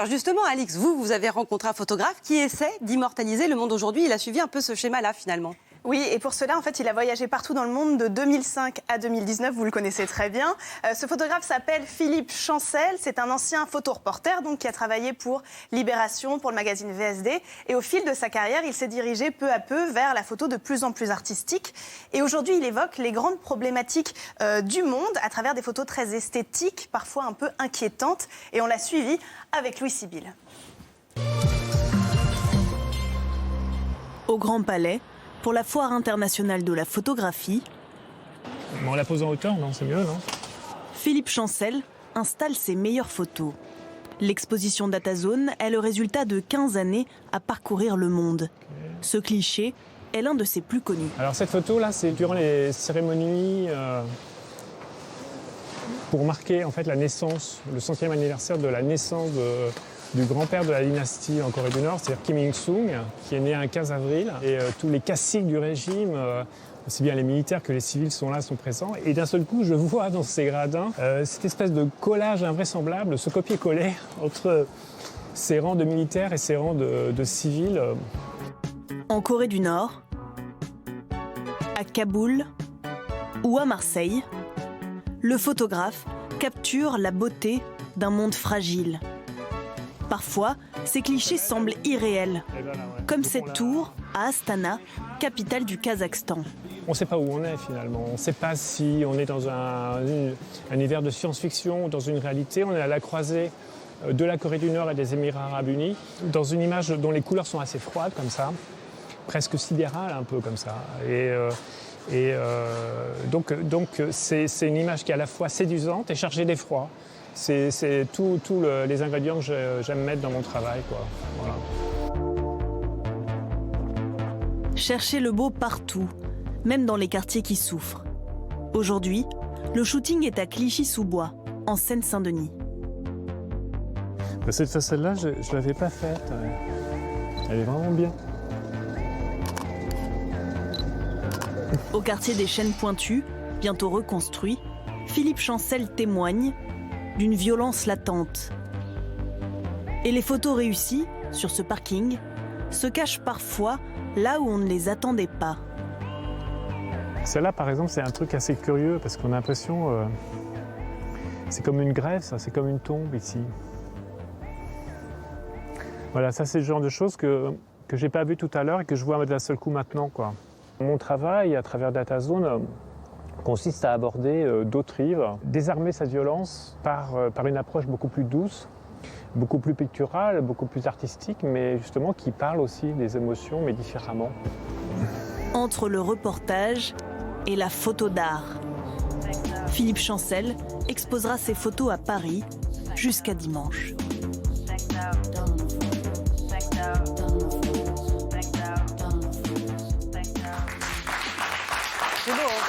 Alors justement, Alix, vous avez rencontré un photographe qui essaie d'immortaliser le monde aujourd'hui. Il a suivi un peu ce schéma-là, finalement. Oui, et pour cela, en fait, il a voyagé partout dans le monde de 2005 à 2019. Vous le connaissez très bien. Ce photographe s'appelle Philippe Chancel. C'est un ancien photoreporter donc, qui a travaillé pour Libération, pour le magazine VSD. Et au fil de sa carrière, il s'est dirigé peu à peu vers la photo de plus en plus artistique. Et aujourd'hui, il évoque les grandes problématiques du monde à travers des photos très esthétiques, parfois un peu inquiétantes. Et on l'a suivi avec Louis Sibyl. Au Grand Palais, pour la Foire internationale de la photographie, On la pose en hauteur, non? C'est mieux, non? Philippe Chancel installe ses meilleures photos. L'exposition DataZone est le résultat de 15 années à parcourir le monde. Ce cliché est l'un de ses plus connus. Alors cette photo-là, c'est durant les cérémonies pour marquer en fait la naissance, le 100e anniversaire de la naissance du grand-père de la dynastie en Corée du Nord, c'est-à-dire Kim Il-sung, qui est né un 15 avril. Et tous les caciques du régime, aussi bien les militaires que les civils sont là, sont présents. Et d'un seul coup, je vois dans ces gradins cette espèce de collage invraisemblable, ce copier-coller entre ces rangs de militaires et ces rangs de civils. En Corée du Nord, à Kaboul ou à Marseille, le photographe capture la beauté d'un monde fragile. Parfois, ces clichés semblent irréels, comme cette tour à Astana, capitale du Kazakhstan. On ne sait pas où on est finalement, on ne sait pas si on est dans un univers de science-fiction ou dans une réalité. On est à la croisée de la Corée du Nord et des Émirats Arabes Unis, dans une image dont les couleurs sont assez froides comme ça, presque sidérales un peu comme ça. Donc c'est une image qui est à la fois séduisante et chargée d'effroi. C'est tous les ingrédients que j'aime mettre dans mon travail, quoi. Voilà. Cherchez le beau partout, même dans les quartiers qui souffrent. Aujourd'hui, le shooting est à Clichy-sous-Bois, en Seine-Saint-Denis. Cette façade-là, je ne l'avais pas faite. Elle est vraiment bien. Au quartier des Chênes Pointus, bientôt reconstruit, Philippe Chancel témoigne d'une violence latente. Et les photos réussies, sur ce parking, se cachent parfois là où on ne les attendait pas. Celle-là, par exemple, c'est un truc assez curieux parce qu'on a l'impression... c'est comme une grève, ça, c'est comme une tombe ici. Voilà, ça c'est le genre de choses que je n'ai pas vu tout à l'heure et que je vois d'un seul coup maintenant, quoi. Mon travail, à travers DataZone, consiste à aborder d'autres rives, désarmer cette violence par une approche beaucoup plus douce, beaucoup plus picturale, beaucoup plus artistique, mais justement qui parle aussi des émotions, mais différemment. Entre le reportage et la photo d'art, Philippe Chancel exposera ses photos à Paris jusqu'à dimanche. C'est beau, hein.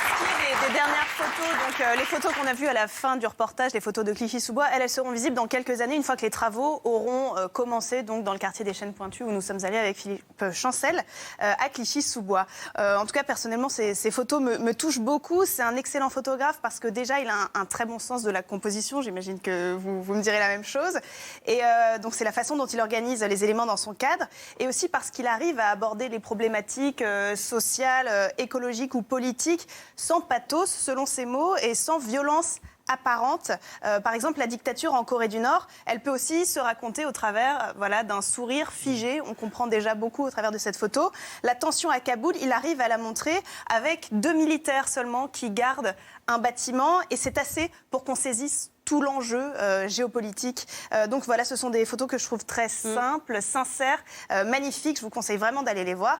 Pour ce qui est des dernières photos, donc les photos qu'on a vues à la fin du reportage, les photos de Clichy-sous-Bois, elles seront visibles dans quelques années, une fois que les travaux auront commencé donc, dans le quartier des Chênes Pointus, où nous sommes allés avec Philippe Chancel, à Clichy-sous-Bois. En tout cas, personnellement, ces photos me touchent beaucoup. C'est un excellent photographe parce que déjà, il a un très bon sens de la composition. J'imagine que vous me direz la même chose. Et donc, c'est la façon dont il organise les éléments dans son cadre. Et aussi parce qu'il arrive à aborder les problématiques sociales, écologiques ou politiques sans pathos, selon ses mots, et sans violence apparente. Par exemple, la dictature en Corée du Nord, elle peut aussi se raconter au travers d'un sourire figé. On comprend déjà beaucoup au travers de cette photo. La tension à Kaboul, il arrive à la montrer avec 2 militaires seulement qui gardent un bâtiment. Et c'est assez pour qu'on saisisse tout l'enjeu géopolitique. Donc voilà, ce sont des photos que je trouve très simples, sincères, magnifiques. Je vous conseille vraiment d'aller les voir.